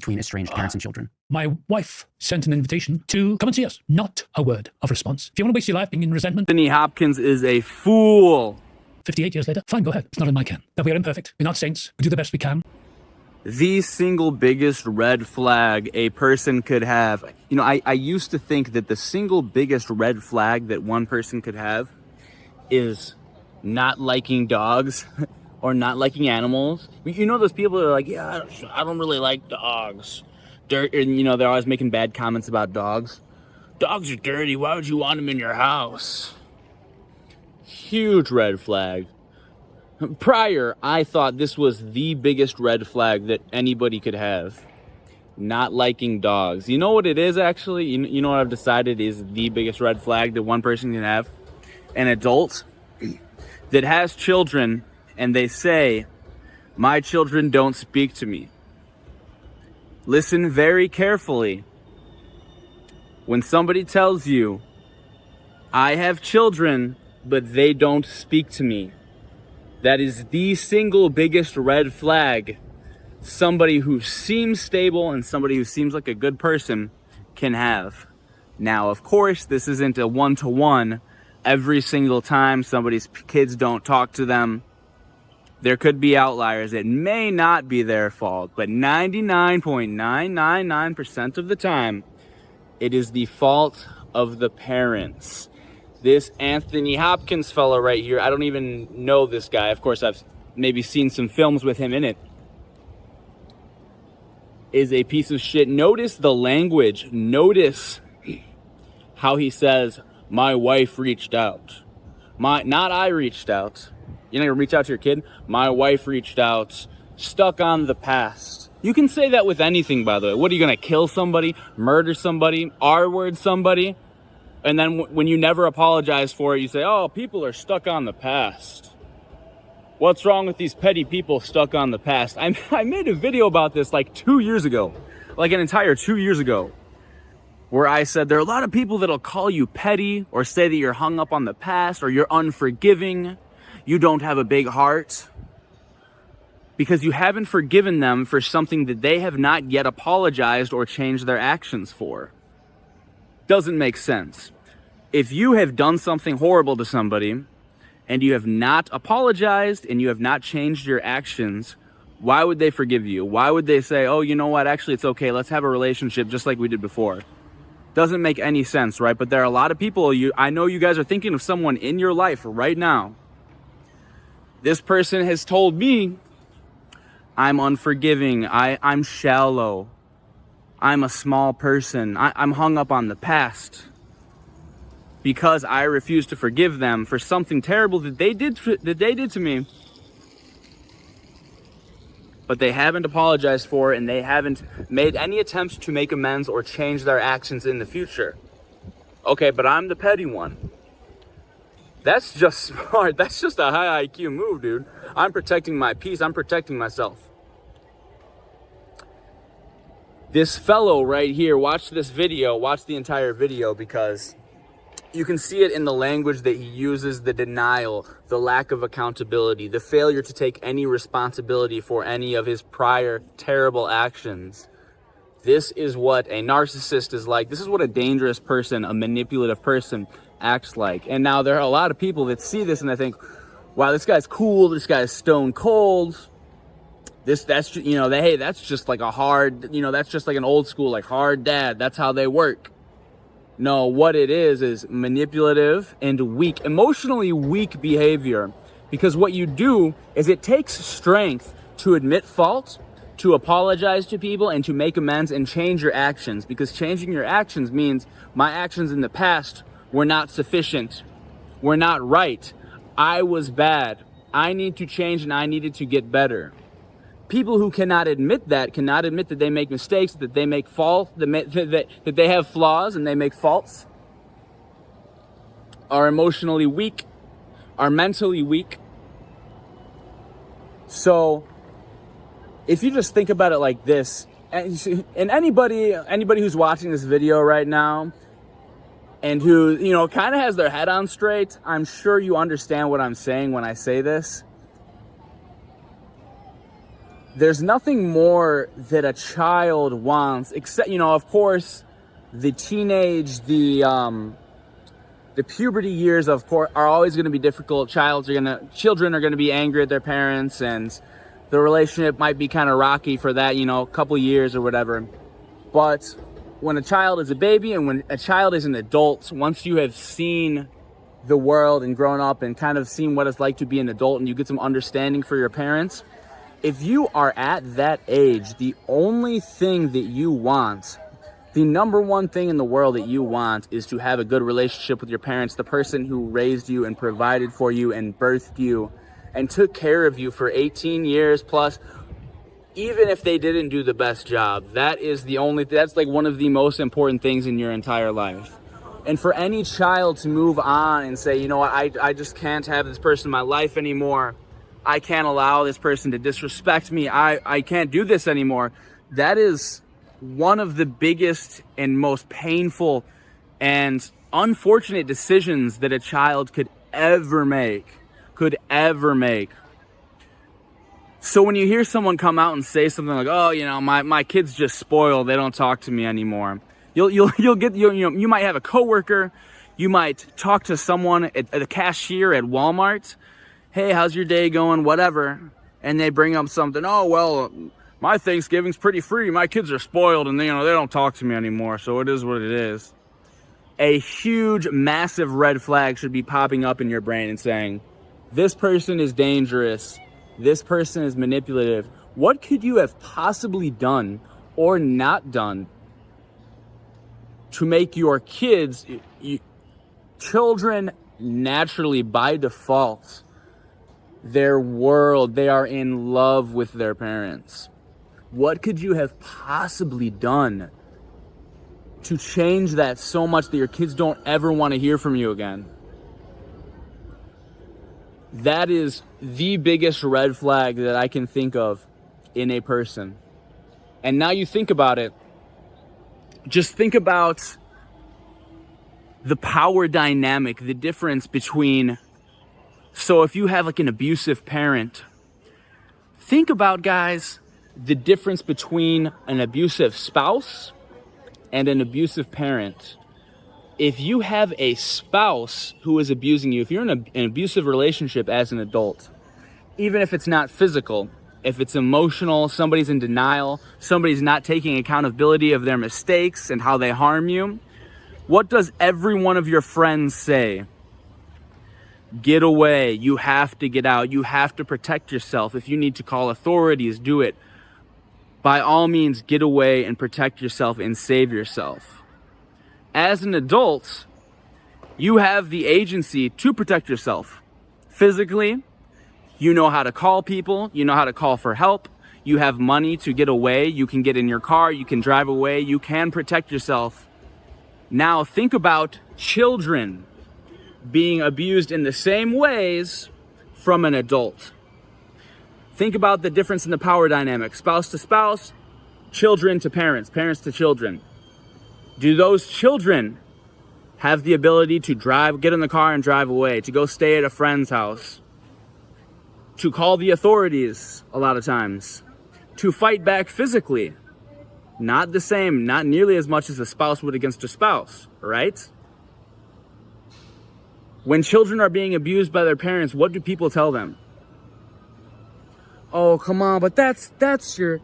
between estranged parents and children. My wife sent an invitation to come and see us. Not a word of response. If you want to waste your life being in resentment... Anthony Hopkins is a fool. 58 years later, fine, go ahead. It's not in my can. That we are imperfect. We're not saints. We do the best we can. The single biggest red flag a person could have. You know, I used to think that the single biggest red flag that one person could have is not liking dogs or not liking animals. You know those people that are like, yeah, I don't really like dogs. And, you know, they're always making bad comments about dogs. Dogs are dirty. Why would you want them in your house? Huge red flag. Prior, I thought this was the biggest red flag that anybody could have. Not liking dogs. You know what it is, actually? You know what I've decided is the biggest red flag that one person can have? An adult that has children and they say, my children don't speak to me. Listen very carefully. When somebody tells you, I have children, but they don't speak to me, that is the single biggest red flag somebody who seems stable and somebody who seems like a good person can have. Now, of course, this isn't a one-to-one. Every single time somebody's kids don't talk to them, there could be outliers. It may not be their fault, but 99.999% of the time, it is the fault of the parents. This Anthony Hopkins fellow right here, I don't even know this guy. Of course, I've maybe seen some films with him in it. Is a piece of shit. Notice the language. Notice how he says, my wife reached out. Not I reached out. You're not gonna reach out to your kid? My wife reached out. Stuck on the past. You can say that with anything, by the way. What, are you gonna kill somebody? Murder somebody? R-word somebody? And then when you never apologize for it, you say, oh, people are stuck on the past. What's wrong with these petty people stuck on the past? I made a video about this like 2 years ago, like an entire 2 years ago, where I said there are a lot of people that'll call you petty or say that you're hung up on the past or you're unforgiving. You don't have a big heart because you haven't forgiven them for something that they have not yet apologized or changed their actions for. Doesn't make sense. If you have done something horrible to somebody and you have not apologized and you have not changed your actions, why would they forgive you? Why would they say, oh, you know what, actually it's okay, let's have a relationship just like we did before? Doesn't make any sense, right? But there are a lot of people, I know you guys are thinking of someone in your life right now. This person has told me, I'm unforgiving, I'm shallow, I'm a small person, I'm hung up on the past because I refuse to forgive them for something terrible that they did to me, but they haven't apologized for it and they haven't made any attempts to make amends or change their actions in the future. Okay, but I'm the petty one. That's just smart. That's just a high IQ move, dude. I'm protecting my peace. I'm protecting myself. This fellow right here, watch this video, watch the entire video, because you can see it in the language that he uses, the denial, the lack of accountability, the failure to take any responsibility for any of his prior terrible actions. This is what a narcissist is like. This is what a dangerous person, a manipulative person acts like. And now there are a lot of people that see this and they think, wow, this guy's cool, this guy's stone cold. That's you know, hey, that's just like a hard, you know, that's just like an old school, like hard dad. That's how they work. No, what it is manipulative and weak, emotionally weak behavior. Because what you do is it takes strength to admit fault, to apologize to people, and to make amends and change your actions. Because changing your actions means my actions in the past were not sufficient, were not right. I was bad. I need to change and I needed to get better. People who cannot admit that they make mistakes, that they make faults, that they have flaws and they make faults, are emotionally weak, are mentally weak. So if you just think about it like this, and anybody who's watching this video right now and who, you know, kind of has their head on straight, I'm sure you understand what I'm saying when I say this. there's nothing more that a child wants, except, of course, the teenage, the puberty years, of course, are always going to be difficult. Children are going to be angry at their parents, and the relationship might be kind of rocky for that, a couple years or whatever. But when a child is a baby and when a child is an adult, once you have seen the world and grown up and kind of seen what it's like to be an adult and you get some understanding for your parents, if you are at that age, the only thing that you want, the number one thing in the world that you want, is to have a good relationship with your parents, the person who raised you and provided for you and birthed you and took care of you for 18 years plus. Even if they didn't do the best job, that's like one of the most important things in your entire life. And for any child to move on and say, I just can't have this person in my life anymore. I can't allow this person to disrespect me. I can't do this anymore. That is one of the biggest and most painful and unfortunate decisions that a child could ever make. So when you hear someone come out and say something like, "Oh, my kid's just spoiled. They don't talk to me anymore," you might have a coworker, you might talk to someone at the cashier at Walmart. "Hey, how's your day going?" Whatever, and they bring up something. "Oh, well, my Thanksgiving's pretty free. My kids are spoiled, and they don't talk to me anymore. So it is what it is." A huge, massive red flag should be popping up in your brain and saying, "This person is dangerous. This person is manipulative." What could you have possibly done or not done to make your children naturally, by default, their world, they are in love with their parents? What could you have possibly done to change that so much that your kids don't ever want to hear from you again? That is the biggest red flag that I can think of in a person. And now you think about it. Just think about the power dynamic, the difference between... So if you have like an abusive parent, think about, guys, the difference between an abusive spouse and an abusive parent. If you have a spouse who is abusing you, if you're in an abusive relationship as an adult, even if it's not physical, if it's emotional, somebody's in denial, somebody's not taking accountability of their mistakes and how they harm you, what does every one of your friends say? Get away. You have to get out. You have to protect yourself. If you need to call authorities, do it. By all means, get away and protect yourself and save yourself. As an adult, you have the agency to protect yourself. Physically, you know how to call people, you know how to call for help, you have money to get away, you can get in your car, you can drive away, you can protect yourself. Now think about children being abused in the same ways from an adult. Think about the difference in the power dynamic, spouse to spouse, children to parents, parents to children. Do those children have the ability to get in the car and drive away, to go stay at a friend's house, to call the authorities a lot of times, to fight back physically? Not the same, not nearly as much as a spouse would against a spouse, right? When children are being abused by their parents, what do people tell them? "Oh, come on, but that's your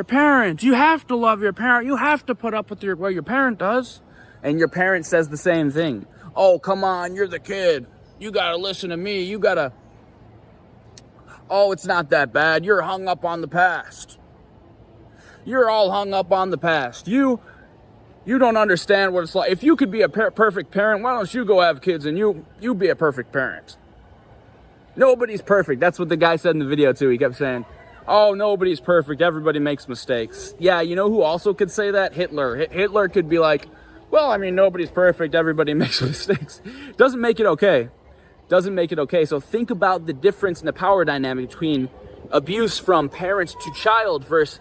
parent. You have to love your parent. You have to put up with what your parent does." And your parent says the same thing. "Oh, come on, you're the kid. You gotta listen to me. Oh, it's not that bad. You're hung up on the past. You're all hung up on the past. You don't understand what it's like. If you could be a perfect parent, why don't you go have kids and you be a perfect parent?" Nobody's perfect. That's what the guy said in the video too. He kept saying, "Oh, nobody's perfect. Everybody makes mistakes." Yeah, you know who also could say that? Hitler. Hitler could be like, "Well, nobody's perfect. Everybody makes mistakes." Doesn't make it okay. So think about the difference in the power dynamic between abuse from parent to child versus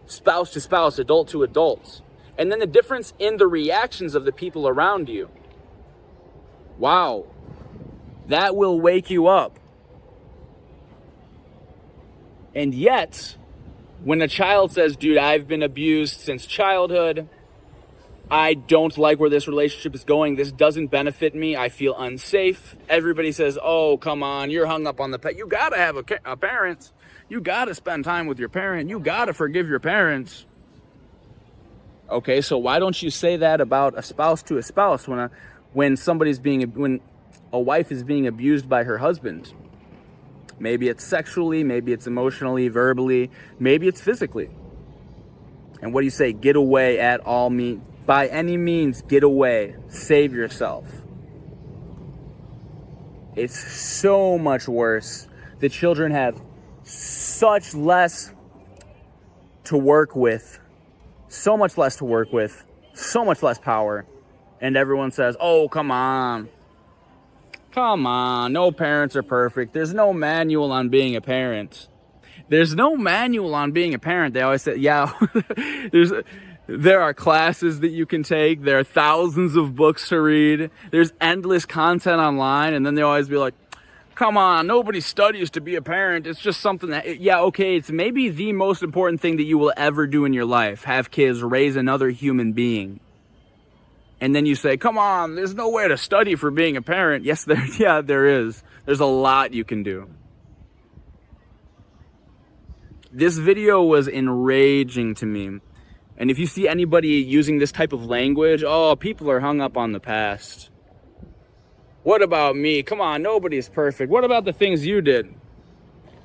spouse to spouse, adult to adult. And then the difference in the reactions of the people around you. Wow. That will wake you up. And yet, when a child says, dude, I've been abused since childhood, I don't like where this relationship is going, this doesn't benefit me, I feel unsafe, everybody says, oh, come on, you're hung up on the pet. You gotta have a parent. You gotta spend time with your parent. You gotta forgive your parents. Okay, so why don't you say that about a spouse to a spouse when a wife is being abused by her husband? Maybe it's sexually, maybe it's emotionally, verbally, maybe it's physically. And what do you say? Get away at all means. By any means, get away. Save yourself. It's so much worse. The children have such less to work with, so much less to work with, so much less power. And everyone says, oh, come on. Come on. No parents are perfect. There's no manual on being a parent. There's no manual on being a parent. They always say, yeah, there are classes that you can take. There are thousands of books to read. There's endless content online. And then they always be like, come on, nobody studies to be a parent. It's just something that, yeah, okay, it's maybe the most important thing that you will ever do in your life. Have kids, raise another human being. And then you say, come on, there's no way to study for being a parent. Yes, there is. There's a lot you can do. This video was enraging to me. And if you see anybody using this type of language, oh, people are hung up on the past. What about me? Come on, nobody's perfect. What about the things you did?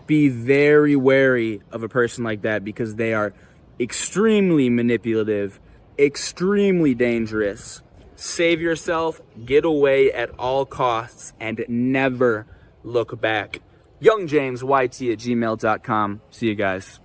Be very wary of a person like that because they are extremely manipulative, extremely dangerous. Save yourself, get away at all costs, and never look back. yungjamesYT@gmail.com. See you guys.